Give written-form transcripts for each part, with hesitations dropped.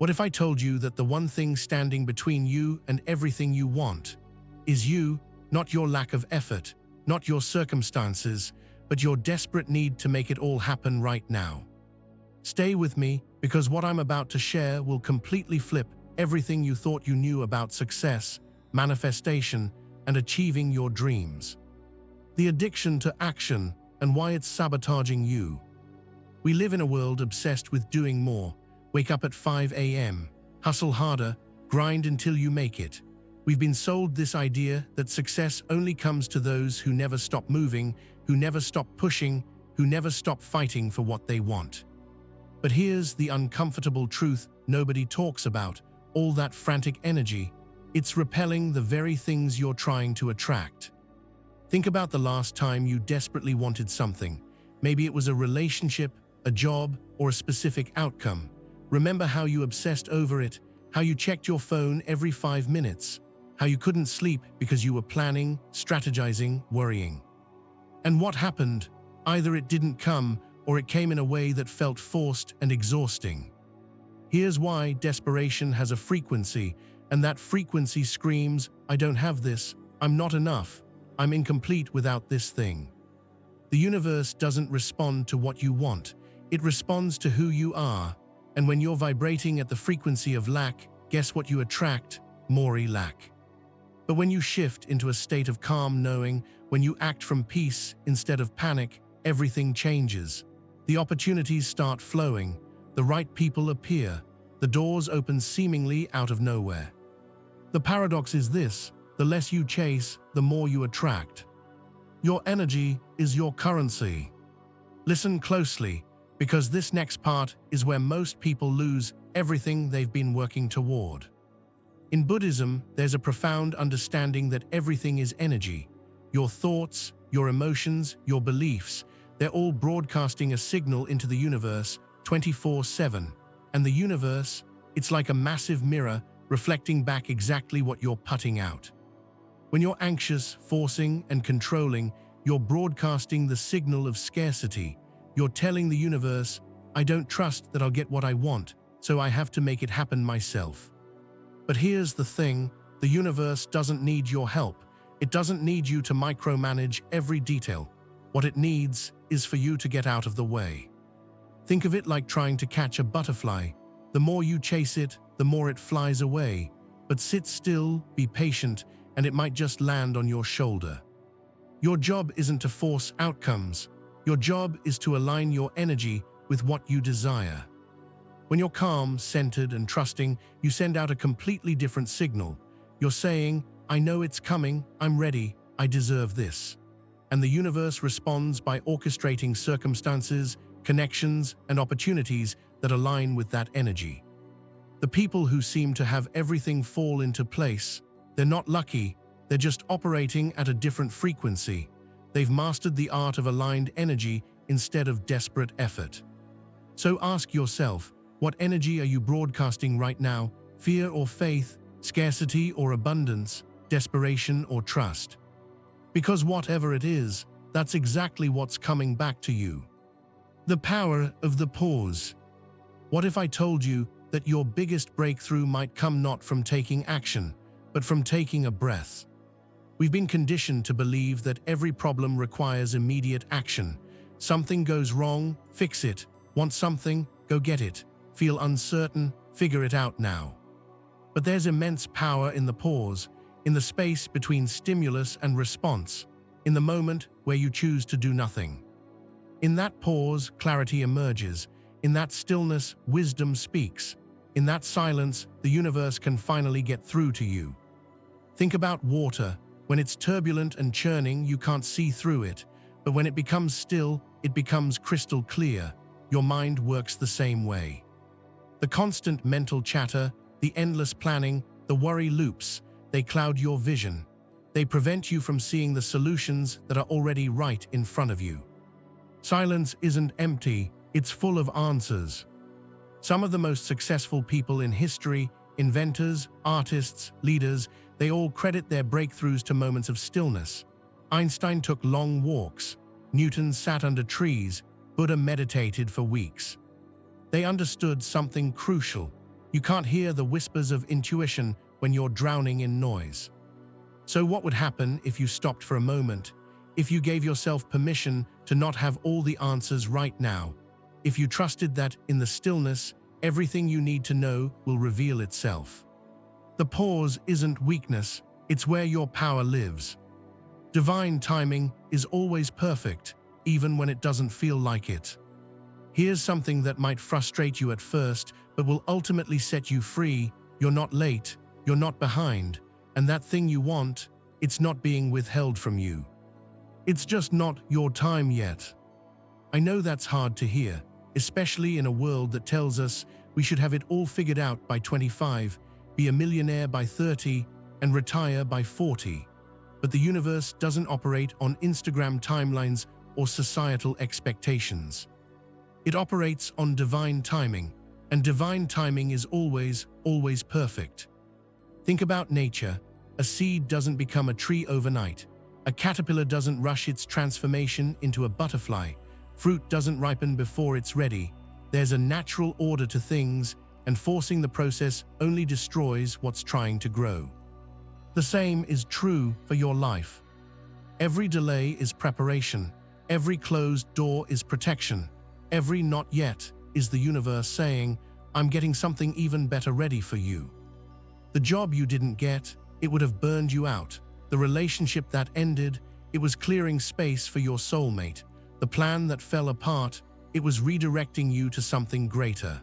What if I told you that the one thing standing between you and everything you want is you, not your lack of effort, not your circumstances, but your desperate need to make it all happen right now? Stay with me, because what I'm about to share will completely flip everything you thought you knew about success, manifestation, and achieving your dreams. The addiction to action and why it's sabotaging you. We live in a world obsessed with doing more. Wake up at 5 a.m., hustle harder, grind until you make it. We've been sold this idea that success only comes to those who never stop moving, who never stop pushing, who never stop fighting for what they want. But here's the uncomfortable truth nobody talks about: all that frantic energy, it's repelling the very things you're trying to attract. Think about the last time you desperately wanted something. Maybe it was a relationship, a job, or a specific outcome. Remember how you obsessed over it, how you checked your phone every 5 minutes, how you couldn't sleep because you were planning, strategizing, worrying. And what happened? Either it didn't come, or it came in a way that felt forced and exhausting. Here's why: desperation has a frequency, and that frequency screams, "I don't have this, I'm not enough, I'm incomplete without this thing." The universe doesn't respond to what you want, it responds to who you are. And when you're vibrating at the frequency of lack, guess what you attract? More lack. But when you shift into a state of calm knowing, when you act from peace instead of panic, everything changes. The opportunities start flowing, the right people appear, the doors open seemingly out of nowhere. The paradox is this: the less you chase, the more you attract. Your energy is your currency. Listen closely, because this next part is where most people lose everything they've been working toward. In Buddhism, there's a profound understanding that everything is energy. Your thoughts, your emotions, your beliefs, they're all broadcasting a signal into the universe 24/7. And the universe, it's like a massive mirror reflecting back exactly what you're putting out. When you're anxious, forcing, and controlling, you're broadcasting the signal of scarcity. You're telling the universe, "I don't trust that I'll get what I want, so I have to make it happen myself." But here's the thing: the universe doesn't need your help. It doesn't need you to micromanage every detail. What it needs is for you to get out of the way. Think of it like trying to catch a butterfly. The more you chase it, the more it flies away. But sit still, be patient, and it might just land on your shoulder. Your job isn't to force outcomes. Your job is to align your energy with what you desire. When you're calm, centered, and trusting, you send out a completely different signal. You're saying, "I know it's coming, I'm ready, I deserve this." And the universe responds by orchestrating circumstances, connections, and opportunities that align with that energy. The people who seem to have everything fall into place, they're not lucky, they're just operating at a different frequency. They've mastered the art of aligned energy instead of desperate effort. So ask yourself, what energy are you broadcasting right now? Fear or faith, scarcity or abundance, desperation or trust? Because whatever it is, that's exactly what's coming back to you. The power of the pause. What if I told you that your biggest breakthrough might come not from taking action, but from taking a breath? We've been conditioned to believe that every problem requires immediate action. Something goes wrong, fix it. Want something, go get it. Feel uncertain, figure it out now. But there's immense power in the pause, in the space between stimulus and response, in the moment where you choose to do nothing. In that pause, clarity emerges. In that stillness, wisdom speaks. In that silence, the universe can finally get through to you. Think about water. When it's turbulent and churning, you can't see through it. But when it becomes still, it becomes crystal clear. Your mind works the same way. The constant mental chatter, the endless planning, the worry loops, they cloud your vision. They prevent you from seeing the solutions that are already right in front of you. Silence isn't empty, it's full of answers. Some of the most successful people in history, inventors, artists, leaders, they all credit their breakthroughs to moments of stillness. Einstein took long walks. Newton sat under trees. Buddha meditated for weeks. They understood something crucial. You can't hear the whispers of intuition when you're drowning in noise. So what would happen if you stopped for a moment? If you gave yourself permission to not have all the answers right now? If you trusted that in the stillness, everything you need to know will reveal itself? The pause isn't weakness, it's where your power lives. Divine timing is always perfect, even when it doesn't feel like it. Here's something that might frustrate you at first, but will ultimately set you free. You're not late, you're not behind, and that thing you want, it's not being withheld from you. It's just not your time yet. I know that's hard to hear, especially in a world that tells us we should have it all figured out by 25, be a millionaire by 30, and retire by 40. But the universe doesn't operate on Instagram timelines or societal expectations. It operates on divine timing, and divine timing is always perfect. Think about nature. A seed doesn't become a tree overnight. A caterpillar doesn't rush its transformation into a butterfly. Fruit doesn't ripen before it's ready. There's a natural order to things, and forcing the process only destroys what's trying to grow. The same is true for your life. Every delay is preparation. Every closed door is protection. Every not yet is the universe saying, I'm getting something even better ready for you. The job you didn't get, it would have burned you out. The relationship that ended, it was clearing space for your soulmate. The plan that fell apart, it was redirecting you to something greater.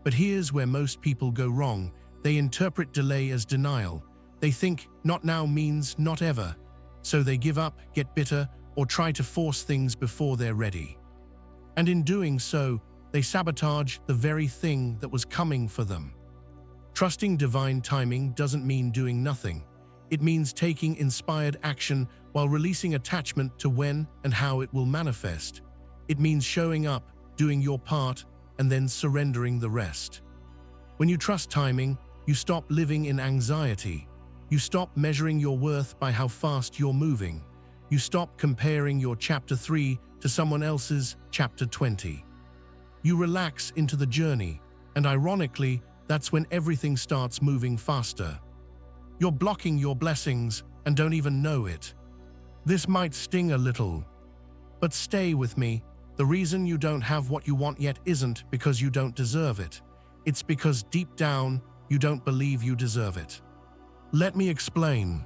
But here's where most people go wrong. They interpret delay as denial. They think not now means not ever. So they give up, get bitter, or try to force things before they're ready. And in doing so, they sabotage the very thing that was coming for them. Trusting divine timing doesn't mean doing nothing. It means taking inspired action while releasing attachment to when and how it will manifest. It means showing up, doing your part, and then surrendering the rest. When you trust timing, you stop living in anxiety. You stop measuring your worth by how fast you're moving. You stop comparing your chapter 3 to someone else's chapter 20. You relax into the journey, and ironically, that's when everything starts moving faster. You're blocking your blessings and don't even know it. This might sting a little, but stay with me. The reason you don't have what you want yet isn't because you don't deserve it. It's because deep down, you don't believe you deserve it. Let me explain.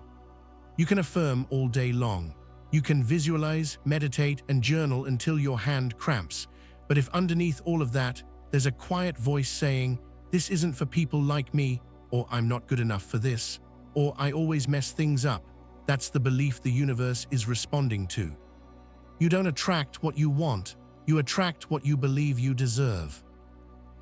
You can affirm all day long. You can visualize, meditate, and journal until your hand cramps. But if underneath all of that, there's a quiet voice saying, this isn't for people like me, or I'm not good enough for this, or I always mess things up, that's the belief the universe is responding to. You don't attract what you want, you attract what you believe you deserve.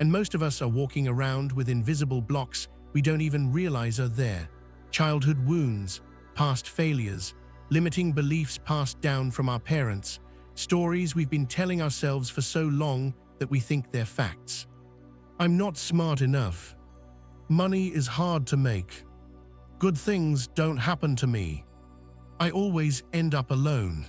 And most of us are walking around with invisible blocks we don't even realize are there. Childhood wounds, past failures, limiting beliefs passed down from our parents, stories we've been telling ourselves for so long that we think they're facts. I'm not smart enough. Money is hard to make. Good things don't happen to me. I always end up alone.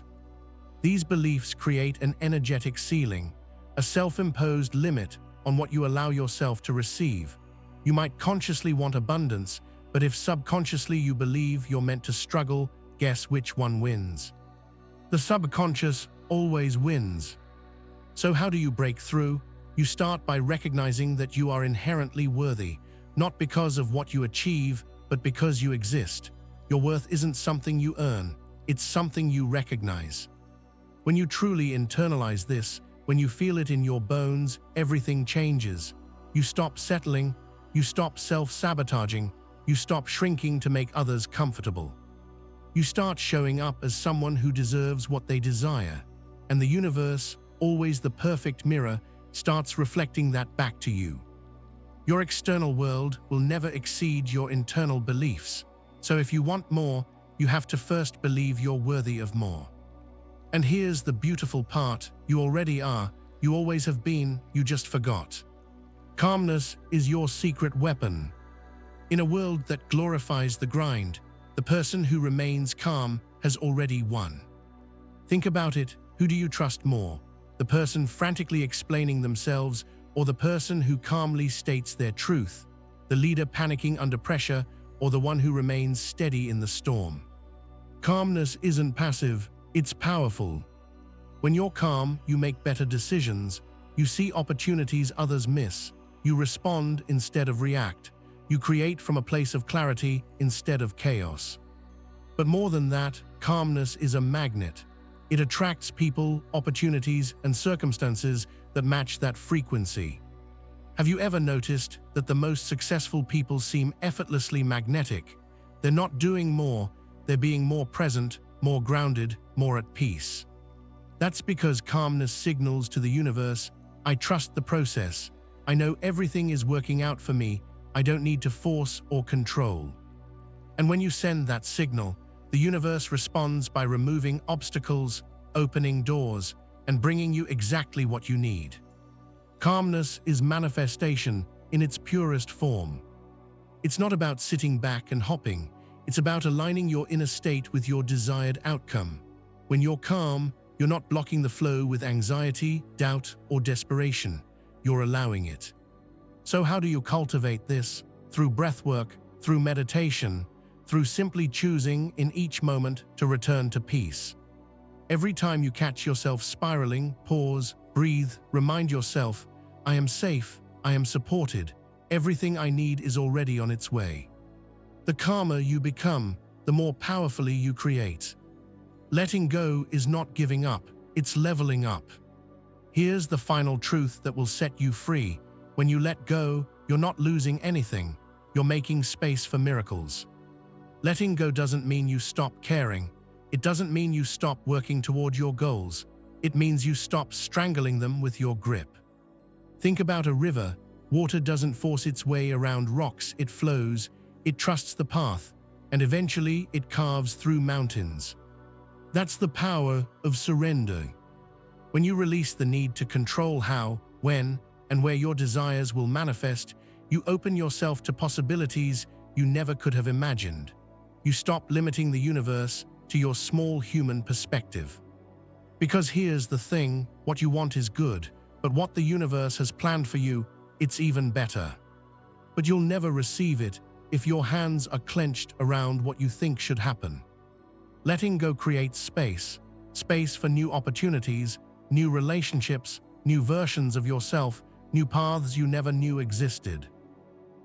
These beliefs create an energetic ceiling, a self-imposed limit on what you allow yourself to receive. You might consciously want abundance, but if subconsciously you believe you're meant to struggle, guess which one wins? The subconscious always wins. So how do you break through? You start by recognizing that you are inherently worthy, not because of what you achieve, but because you exist. Your worth isn't something you earn, it's something you recognize. When you truly internalize this, when you feel it in your bones, everything changes. You stop settling, you stop self-sabotaging, you stop shrinking to make others comfortable. You start showing up as someone who deserves what they desire, and the universe, always the perfect mirror, starts reflecting that back to you. Your external world will never exceed your internal beliefs. So if you want more, you have to first believe you're worthy of more. And here's the beautiful part, you already are, you always have been, you just forgot. Calmness is your secret weapon. In a world that glorifies the grind, the person who remains calm has already won. Think about it, who do you trust more? The person frantically explaining themselves, or the person who calmly states their truth? the leader panicking under pressure, or the one who remains steady in the storm. Calmness isn't passive, it's powerful. When you're calm, you make better decisions, you see opportunities others miss, you respond instead of react, you create from a place of clarity instead of chaos. But more than that, calmness is a magnet. It attracts people, opportunities, and circumstances that match that frequency. Have you ever noticed that the most successful people seem effortlessly magnetic? They're not doing more, they're being more present, more grounded, more at peace. That's because calmness signals to the universe, I trust the process. I know everything is working out for me. I don't need to force or control. And when you send that signal, the universe responds by removing obstacles, opening doors, and bringing you exactly what you need. Calmness is manifestation in its purest form. It's not about sitting back and hopping. It's about aligning your inner state with your desired outcome. When you're calm, you're not blocking the flow with anxiety, doubt, or desperation. You're allowing it. So how do you cultivate this? Through breathwork, through meditation, through simply choosing in each moment to return to peace. Every time you catch yourself spiraling, pause, breathe, remind yourself, I am safe, I am supported, everything I need is already on its way. The calmer you become, the more powerfully you create. Letting go is not giving up, it's leveling up. Here's the final truth that will set you free. When you let go, you're not losing anything, you're making space for miracles. Letting go doesn't mean you stop caring. It doesn't mean you stop working toward your goals. It means you stop strangling them with your grip. Think about a river. Water doesn't force its way around rocks, it flows, it trusts the path, and eventually it carves through mountains. That's the power of surrender. When you release the need to control how, when, and where your desires will manifest, you open yourself to possibilities you never could have imagined. You stop limiting the universe to your small human perspective. Because here's the thing, what you want is good, but what the universe has planned for you, it's even better. But you'll never receive it if your hands are clenched around what you think should happen. Letting go creates space, space for new opportunities, new relationships, new versions of yourself, new paths you never knew existed.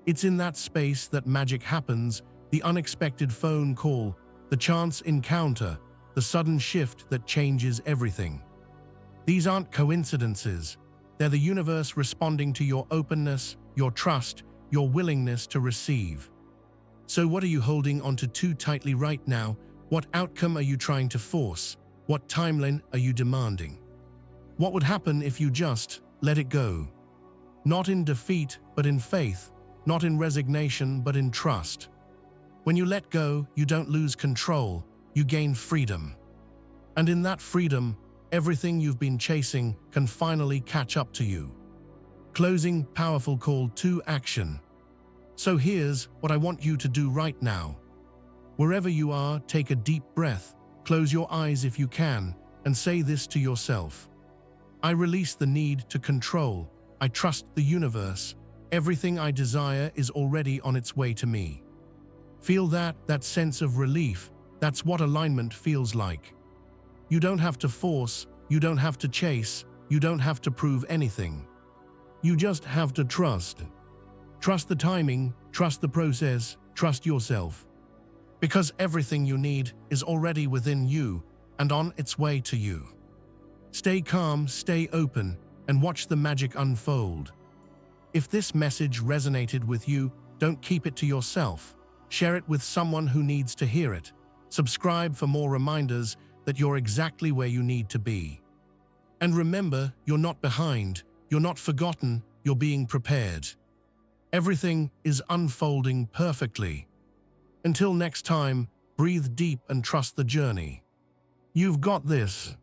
It's in that space that magic happens, the unexpected phone call, the chance encounter, the sudden shift that changes everything. These aren't coincidences. They're the universe responding to your openness, your trust, your willingness to receive. So what are you holding onto too tightly right now? What outcome are you trying to force? What timeline are you demanding? What would happen if you just let it go? Not in defeat, but in faith. Not in resignation, but in trust. When you let go, you don't lose control, you gain freedom. And in that freedom, everything you've been chasing can finally catch up to you. Closing powerful call to action. So here's what I want you to do right now. Wherever you are, take a deep breath, close your eyes if you can, and say this to yourself. I release the need to control. I trust the universe. Everything I desire is already on its way to me. Feel that sense of relief. That's what alignment feels like. You don't have to force, you don't have to chase, you don't have to prove anything. You just have to trust. Trust the timing, trust the process, trust yourself. Because everything you need is already within you and on its way to you. Stay calm, stay open, and watch the magic unfold. If this message resonated with you, don't keep it to yourself. Share it with someone who needs to hear it. Subscribe for more reminders that you're exactly where you need to be. And remember, you're not behind, you're not forgotten, you're being prepared. Everything is unfolding perfectly. Until next time, breathe deep and trust the journey. You've got this.